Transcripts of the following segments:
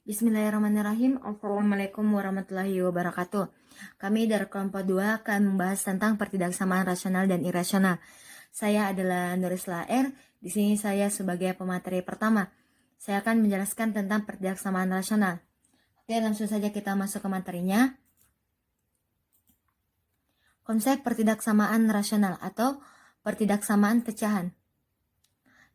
Bismillahirrahmanirrahim. Assalamualaikum warahmatullahi wabarakatuh. Kami dari kelompok 2 akan membahas tentang pertidaksamaan rasional dan irasional. Saya adalah Nurisla R. Di sini saya sebagai pemateri pertama. Saya akan menjelaskan tentang pertidaksamaan rasional. Oke, langsung saja kita masuk ke materinya. Konsep pertidaksamaan rasional atau pertidaksamaan pecahan.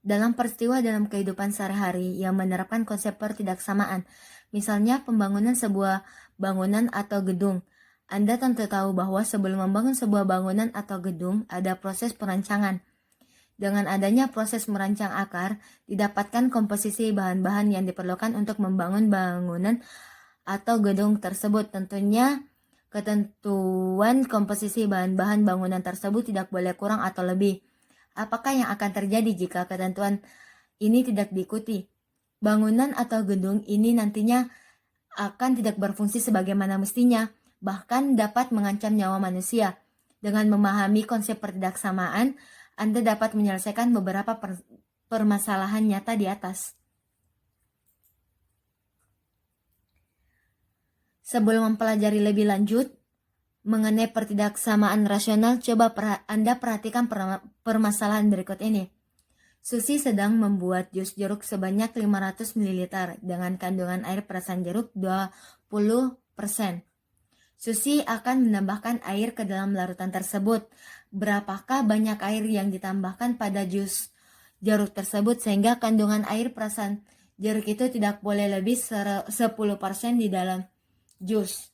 Dalam peristiwa dalam kehidupan sehari-hari yang menerapkan konsep pertidaksamaan, misalnya pembangunan sebuah bangunan atau gedung, Anda tentu tahu bahwa sebelum membangun sebuah bangunan atau gedung, ada proses perancangan. Dengan adanya proses merancang akar, didapatkan komposisi bahan-bahan yang diperlukan untuk membangun bangunan atau gedung tersebut. Tentunya, ketentuan komposisi bahan-bahan bangunan tersebut tidak boleh kurang atau lebih. Apakah yang akan terjadi jika ketentuan ini tidak diikuti? Bangunan atau gedung ini nantinya akan tidak berfungsi sebagaimana mestinya, bahkan dapat mengancam nyawa manusia. Dengan memahami konsep pertidaksamaan, Anda dapat menyelesaikan beberapa permasalahan nyata di atas. Sebelum mempelajari lebih lanjut mengenai pertidaksamaan rasional, coba Anda perhatikan permasalahan berikut ini. Susi sedang membuat jus jeruk sebanyak 500 ml dengan kandungan air perasan jeruk 20%. Susi akan menambahkan air ke dalam larutan tersebut. Berapakah banyak air yang ditambahkan pada jus jeruk tersebut sehingga kandungan air perasan jeruk itu tidak boleh lebih 10% di dalam jus?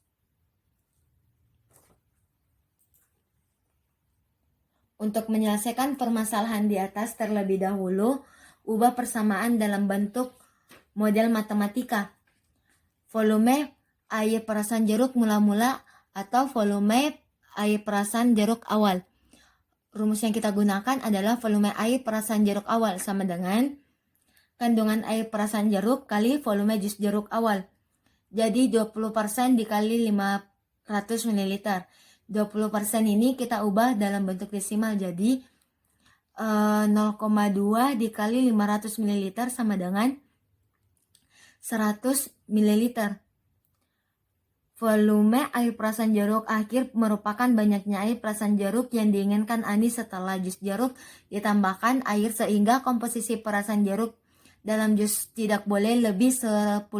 Untuk menyelesaikan permasalahan di atas terlebih dahulu, ubah persamaan dalam bentuk model matematika. Volume air perasan jeruk mula-mula atau volume air perasan jeruk awal. Rumus yang kita gunakan adalah volume air perasan jeruk awal sama dengan kandungan air perasan jeruk kali volume jus jeruk awal. Jadi 20% dikali 500 ml. 20% ini kita ubah dalam bentuk desimal, jadi 0,2 dikali 500 ml sama dengan 100 ml. Volume air perasan jeruk akhir merupakan banyaknya air perasan jeruk yang diinginkan Ani setelah jus jeruk ditambahkan air sehingga komposisi perasan jeruk dalam jus tidak boleh lebih 10%.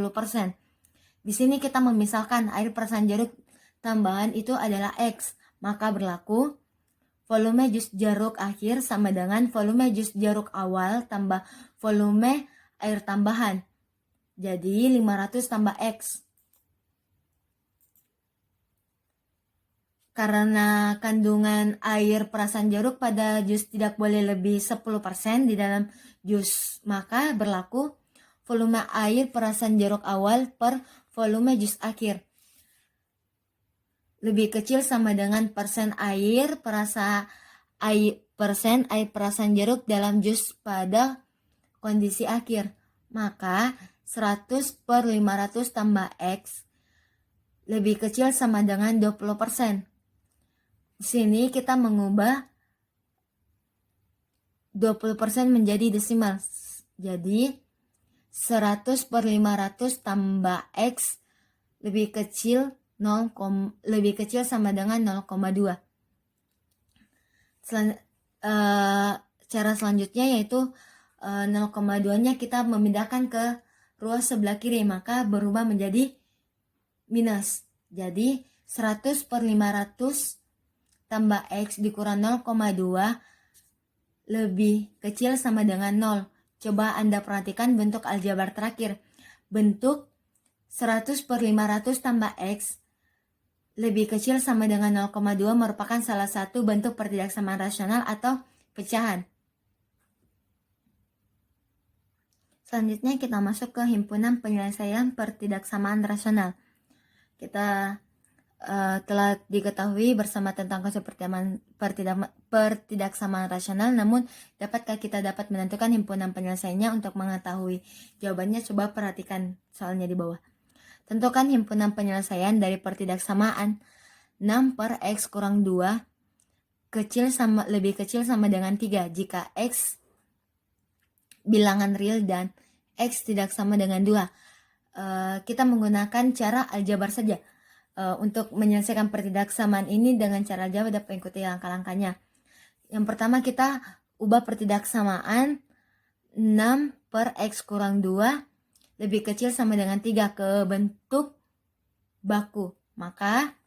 Di sini kita memisahkan air perasan jeruk tambahan itu adalah X, maka berlaku volume jus jeruk akhir sama dengan volume jus jeruk awal tambah volume air tambahan. Jadi 500 tambah X. Karena kandungan air perasan jeruk pada jus tidak boleh lebih 10% di dalam jus, maka berlaku volume air perasan jeruk awal per volume jus akhir. Lebih kecil sama dengan persen air perasan jeruk dalam jus pada kondisi akhir. Maka 100 per 500 tambah X lebih kecil sama dengan 20%. Di sini kita mengubah 20% menjadi desimal. Jadi 100 per 500 tambah X lebih kecil sama dengan 0,2. Cara selanjutnya yaitu 0,2-nya kita memindahkan ke ruas sebelah kiri, maka berubah menjadi minus. Jadi 100 per 500 tambah X dikurang 0,2 lebih kecil sama dengan 0. Coba Anda perhatikan bentuk aljabar terakhir. Bentuk 100 per 500 tambah X lebih kecil sama dengan 0,2 merupakan salah satu bentuk pertidaksamaan rasional atau pecahan. Selanjutnya kita masuk ke himpunan penyelesaian pertidaksamaan rasional. Kita telah diketahui bersama tentang konsep pertidaksamaan rasional, namun dapatkah kita dapat menentukan himpunan penyelesaiannya? Untuk mengetahui jawabannya, coba perhatikan soalnya di bawah. Tentukan himpunan penyelesaian dari pertidaksamaan 6 per X kurang 2 lebih kecil sama dengan 3 jika X bilangan real dan X tidak sama dengan 2. kita menggunakan cara aljabar saja. Untuk menyelesaikan pertidaksamaan ini dengan cara aljabar dapat mengikuti langkah-langkahnya. Yang pertama kita ubah pertidaksamaan 6 per X kurang 2 lebih kecil sama dengan 3 ke bentuk baku. Maka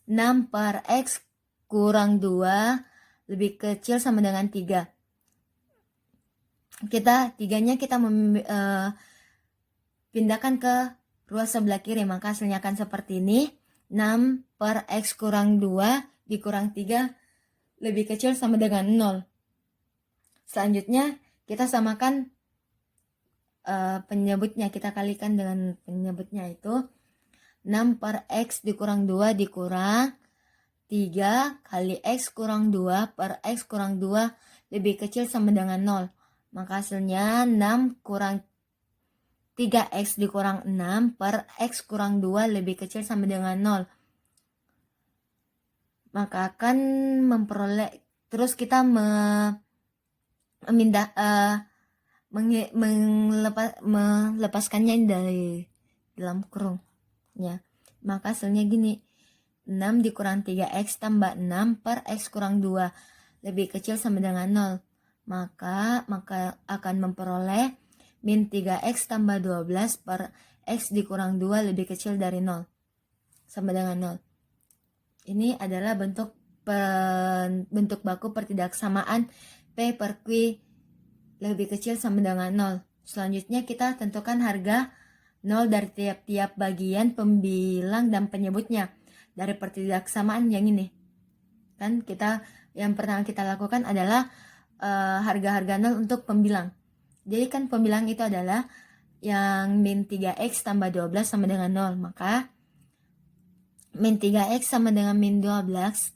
6 per X kurang 2 lebih kecil sama dengan 3. Tiganya kita pindahkan ke ruas sebelah kiri. Maka hasilnya akan seperti ini. 6 per X kurang 2 dikurang 3 lebih kecil sama dengan 0. Selanjutnya kita samakan penyebutnya. Kita kalikan dengan penyebutnya itu 6 per X dikurang 2 dikurang 3 kali X kurang 2 per X kurang 2 lebih kecil sama dengan 0. Maka hasilnya 6 kurang 3X dikurang 6 per X kurang 2 lebih kecil sama dengan 0. Maka akan memperoleh, terus kita melepaskannya dari dalam kurung. Ya. Maka hasilnya gini. 6 dikurang 3X tambah 6 per X kurang 2 lebih kecil sama dengan 0. Maka akan memperoleh min 3X tambah 12 per X dikurang 2 lebih kecil dari 0 sama dengan 0. Ini adalah bentuk baku pertidaksamaan P per Q lebih kecil sama dengan 0. Selanjutnya kita tentukan harga 0 dari tiap-tiap bagian pembilang dan penyebutnya dari pertidaksamaan yang ini. Kan yang pertama kita lakukan adalah harga-harga 0 untuk pembilang. Jadi kan pembilang itu adalah yang min 3X tambah 12 sama dengan 0. Maka min 3X sama dengan min 12,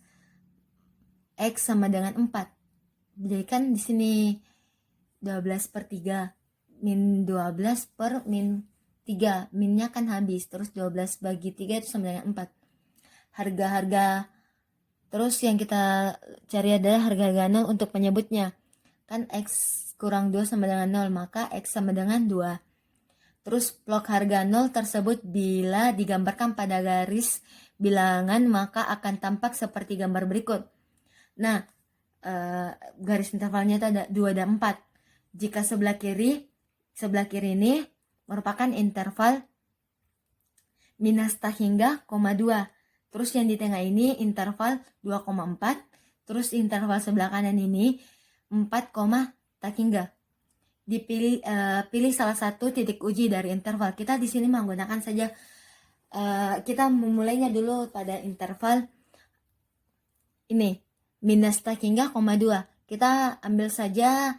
X sama dengan 4. Jadi kan di sini 12 per 3. Min 12 per min 3. Minnya kan habis. Terus 12 bagi 3 itu sama dengan 4. Harga-harga. Terus yang kita cari adalah harga-harga 0 untuk penyebutnya. Kan X kurang 2 sama dengan 0, maka X sama dengan 2. Terus blok harga 0 tersebut bila digambarkan pada garis bilangan maka akan tampak seperti gambar berikut. Nah, garis intervalnya itu ada 2 dan 4. Jika sebelah kiri ini merupakan interval minus tak hingga, 2. Terus yang di tengah ini interval 2,4. Terus interval sebelah kanan ini 4, tak hingga. Pilih salah satu titik uji dari interval. Kita di sini menggunakan saja, kita memulainya dulu pada interval ini, minus tak hingga, 2. Kita ambil saja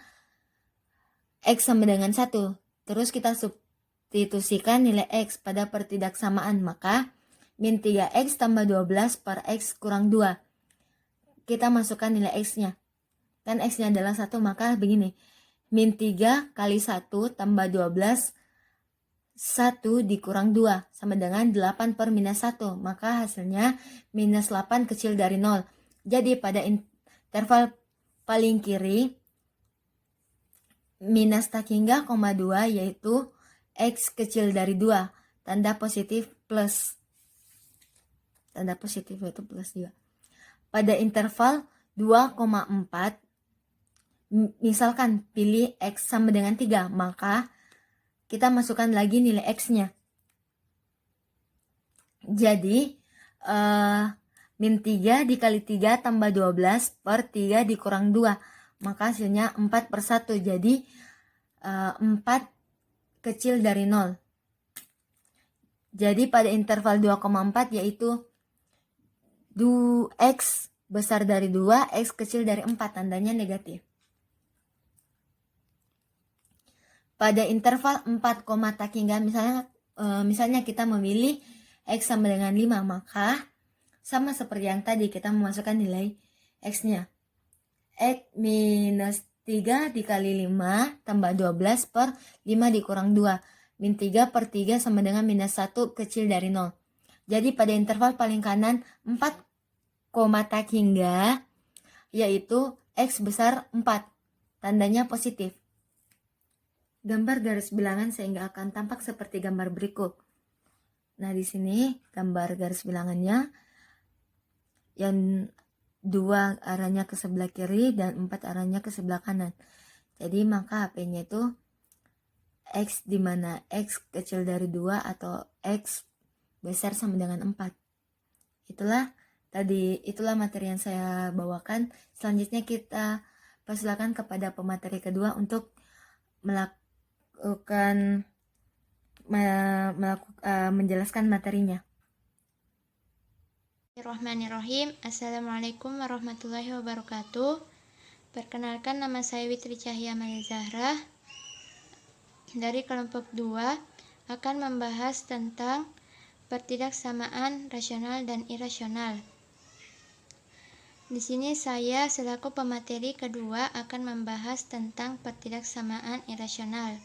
X sama dengan 1. Terus kita substitusikan nilai X pada pertidaksamaan. Maka min 3X tambah 12 per X kurang 2. Kita masukkan nilai X-nya. Kan X-nya adalah 1, maka begini. Min 3 kali 1 tambah 12, 1 dikurang 2, sama dengan 8 per minus 1. Maka hasilnya minus 8 kecil dari 0. Jadi pada interval paling kiri, minus tak hingga, 2, yaitu X kecil dari 2. Tanda positif plus. Tanda positif yaitu plus 2. Pada interval 2,4, misalkan pilih X sama dengan 3, maka kita masukkan lagi nilai X-nya. Jadi, min 3 dikali 3 tambah 12 per 3 dikurang 2. Maka hasilnya 4 per 1. Jadi, 4 kecil dari 0. Jadi, pada interval 2,4 yaitu X besar dari 2, X kecil dari 4. Tandanya negatif. Pada interval 4, tak hingga, misalnya kita memilih X sama dengan 5, maka sama seperti yang tadi kita memasukkan nilai X-nya. X minus 3 dikali 5 tambah 12 per 5 dikurang 2. Min 3 per 3 sama dengan minus 1 kecil dari 0. Jadi pada interval paling kanan 4, tak hingga, yaitu X besar 4. Tandanya positif. Gambar garis bilangan sehingga akan tampak seperti gambar berikut. Nah, di sini gambar garis bilangannya yang 2 arahnya ke sebelah kiri dan 4 arahnya ke sebelah kanan. Jadi maka HP-nya itu X, di mana X kecil dari 2 atau X besar sama dengan 4. Itulah materi yang saya bawakan. Selanjutnya kita persilakan kepada pemateri kedua untuk menjelaskan materinya. Bismillahirrahmanirrahim. Assalamualaikum warahmatullahi wabarakatuh. Perkenalkan, nama saya Witri Cahya Maya Zahra dari kelompok 2 akan membahas tentang pertidaksamaan rasional dan irasional. Di sini saya selaku pemateri kedua akan membahas tentang pertidaksamaan irasional.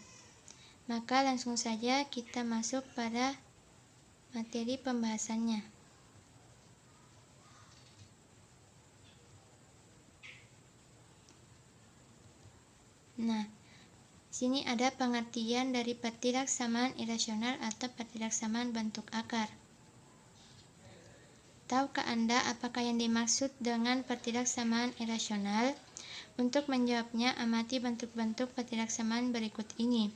Maka langsung saja kita masuk pada materi pembahasannya. Nah, sini ada pengertian dari pertidaksamaan irasional atau pertidaksamaan bentuk akar. Tahukah Anda apakah yang dimaksud dengan pertidaksamaan irasional? Untuk menjawabnya, amati bentuk-bentuk pertidaksamaan berikut ini.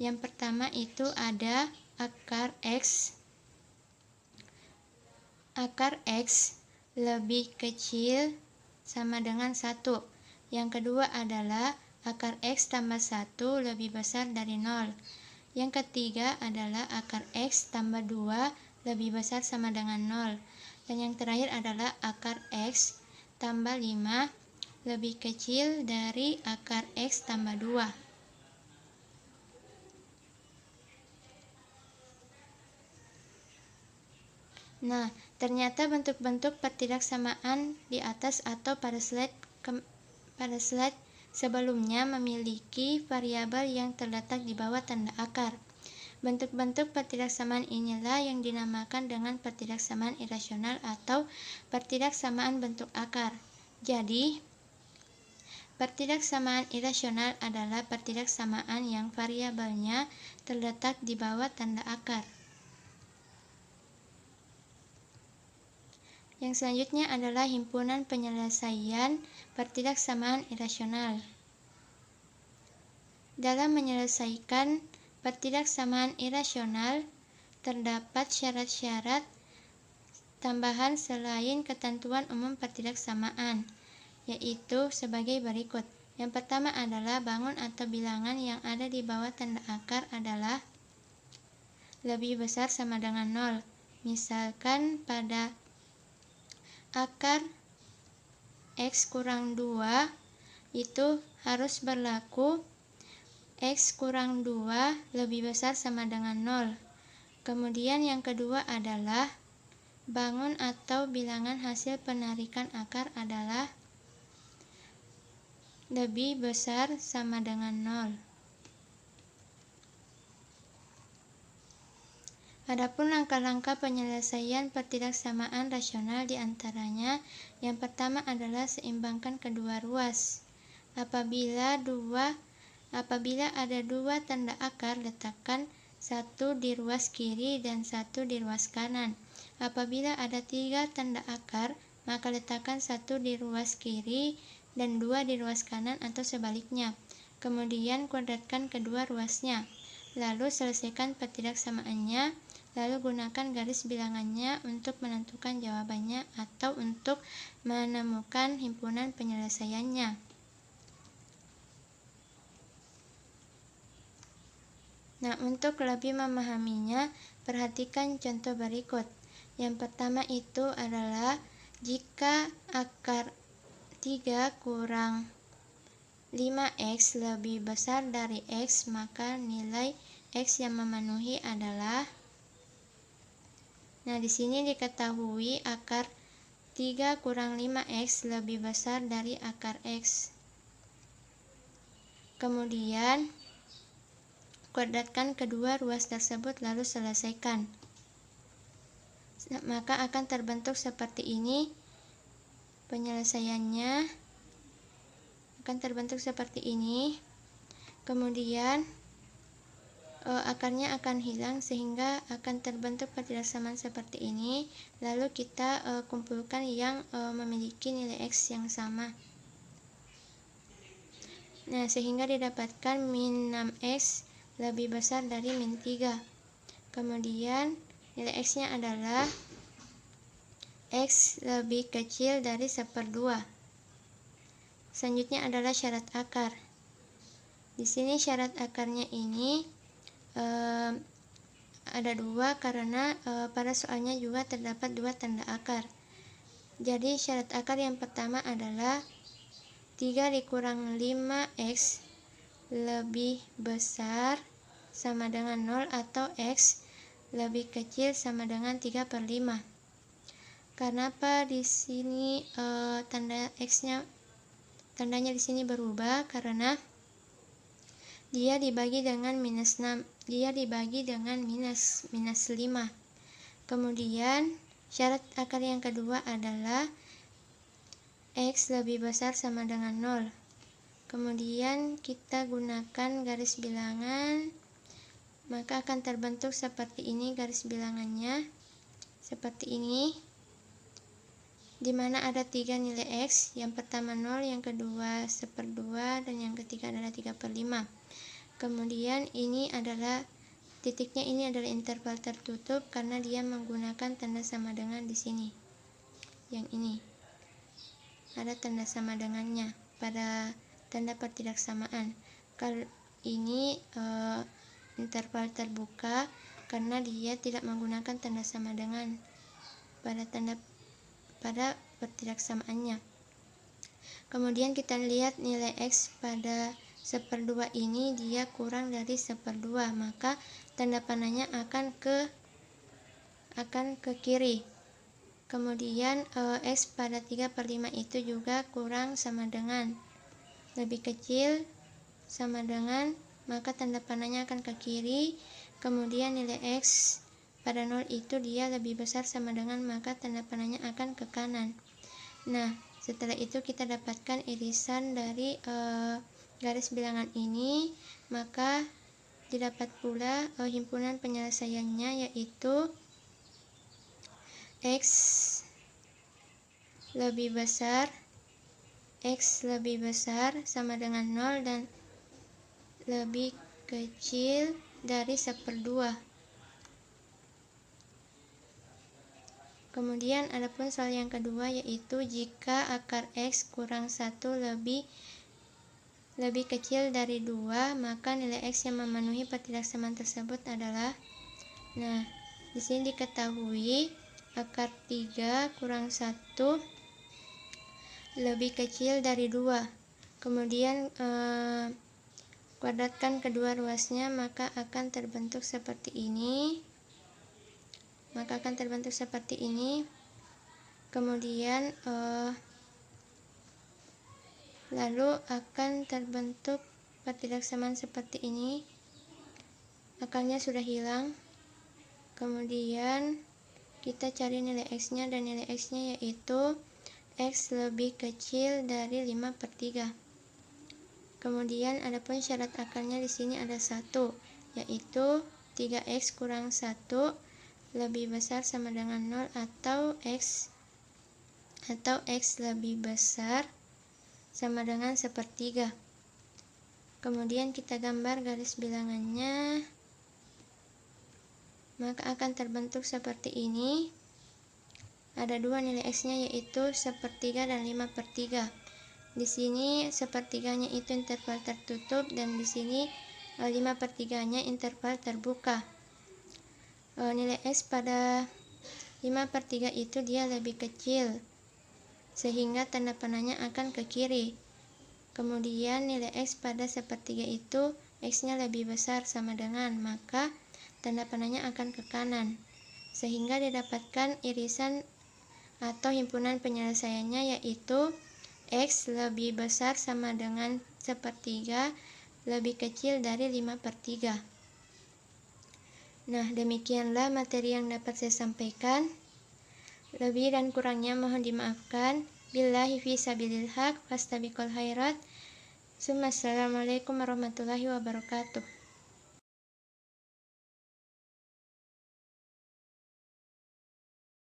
Yang pertama itu ada akar X. Akar X lebih kecil sama dengan 1. Yang kedua adalah akar X tambah 1 lebih besar dari 0. Yang ketiga adalah akar X tambah 2 lebih besar sama dengan 0. Dan yang terakhir adalah akar X tambah 5 lebih kecil dari akar X tambah 2. Nah, ternyata bentuk-bentuk pertidaksamaan di atas atau pada slide sebelumnya memiliki variabel yang terletak di bawah tanda akar. Bentuk-bentuk pertidaksamaan inilah yang dinamakan dengan pertidaksamaan irasional atau pertidaksamaan bentuk akar. Jadi, pertidaksamaan irasional adalah pertidaksamaan yang variabelnya terletak di bawah tanda akar. Yang selanjutnya adalah himpunan penyelesaian pertidaksamaan irasional. Dalam menyelesaikan pertidaksamaan irasional, terdapat syarat-syarat tambahan selain ketentuan umum pertidaksamaan, yaitu sebagai berikut. Yang pertama adalah bangun atau bilangan yang ada di bawah tanda akar adalah lebih besar sama dengan 0. Misalkan pada akar X kurang 2 itu harus berlaku X kurang 2 lebih besar sama dengan 0. Kemudian yang kedua adalah bangun atau bilangan hasil penarikan akar adalah lebih besar sama dengan 0. Adapun langkah-langkah penyelesaian pertidaksamaan rasional diantaranya, yang pertama adalah seimbangkan kedua ruas. Apabila ada dua tanda akar, letakkan satu di ruas kiri dan satu di ruas kanan. Apabila ada 3 tanda akar, maka letakkan satu di ruas kiri dan 2 di ruas kanan atau sebaliknya. Kemudian kuadratkan kedua ruasnya. Lalu selesaikan pertidaksamaannya. Lalu gunakan garis bilangannya untuk menentukan jawabannya atau untuk menemukan himpunan penyelesaiannya. Nah, untuk lebih memahaminya, perhatikan contoh berikut. Yang pertama itu adalah jika akar 3 kurang 5x lebih besar dari x, maka nilai x yang memenuhi adalah. Nah, di sini diketahui akar 3 kurang 5x lebih besar dari akar x. Kemudian, kuadratkan kedua ruas tersebut lalu selesaikan. Maka akan terbentuk seperti ini. Penyelesaiannya akan terbentuk seperti ini. Kemudian, akarnya akan hilang sehingga akan terbentuk pertidaksamaan seperti ini. Lalu kita kumpulkan yang memiliki nilai X yang sama. Nah, sehingga didapatkan min 6X lebih besar dari min 3. Kemudian nilai X-nya adalah X lebih kecil dari 1/2. Selanjutnya adalah syarat akar. Di sini syarat akarnya ini ada 2 karena pada soalnya juga terdapat 2 tanda akar. Jadi syarat akar yang pertama adalah 3 dikurang 5X lebih besar sama dengan 0 atau X lebih kecil sama dengan 3/5. Kenapa di sini tandanya di sini berubah? Karena dia dibagi dengan minus 6, dia dibagi dengan minus 5. Kemudian syarat akar yang kedua adalah X lebih besar sama dengan 0. Kemudian kita gunakan garis bilangan, maka akan terbentuk seperti ini garis bilangannya, seperti ini, di mana ada 3 nilai X, yang pertama 0, yang kedua 1/2, dan yang ketiga adalah 3/5. Kemudian ini adalah titiknya, ini adalah interval tertutup karena dia menggunakan tanda sama dengan di sini. Yang ini ada tanda sama dengannya pada tanda pertidaksamaan. Kalau ini interval terbuka karena dia tidak menggunakan tanda sama dengan pada pertidaksamaannya. Kemudian kita lihat nilai X pada 1/2 ini dia kurang dari 1/2, maka tanda panahnya akan ke kiri. Kemudian X pada 3/5 itu juga kurang sama dengan lebih kecil sama dengan, maka tanda panahnya akan ke kiri. Kemudian nilai X pada 0 itu dia lebih besar sama dengan, maka tanda panahnya akan ke kanan. Nah, setelah itu kita dapatkan irisan dari garis bilangan ini, maka didapat pula himpunan penyelesaiannya, yaitu X lebih besar sama dengan 0 dan lebih kecil dari 1/2. Kemudian adapun soal yang kedua, yaitu jika akar X kurang 1 lebih kecil dari 2, maka nilai X yang memenuhi pertidaksamaan tersebut adalah, nah, di sini diketahui akar 3 kurang 1 lebih kecil dari 2. Kemudian kuadratkan kedua ruasnya, maka akan terbentuk seperti ini. Kemudian lalu akan terbentuk pertidaksamaan seperti ini. Akarnya sudah hilang. Kemudian kita cari nilai X-nya, dan nilai X-nya yaitu X lebih kecil dari 5/3. Kemudian adapun syarat akarnya di sini ada 1, yaitu 3X kurang 1 lebih besar sama dengan 0 atau X lebih besar sama dengan 1/3. Kemudian kita gambar garis bilangannya, maka akan terbentuk seperti ini. Ada 2 nilai X-nya, yaitu 1/3 dan 5/3. Di sini 1/3-nya itu interval tertutup, dan di sini 5/3-nya interval terbuka. Nilai X pada 5/3 itu dia lebih kecil, sehingga tanda panahnya akan ke kiri. Kemudian nilai X pada 1/3 itu X-nya lebih besar sama dengan, maka tanda panahnya akan ke kanan, sehingga didapatkan irisan atau himpunan penyelesaiannya, yaitu X lebih besar sama dengan 1/3 lebih kecil dari 5/3. Nah, demikianlah materi yang dapat saya sampaikan. Lebih dan kurangnya mohon dimaafkan. Billahi fi sabilil haq, fastabiqul khairat. Assalamualaikum warahmatullahi wabarakatuh.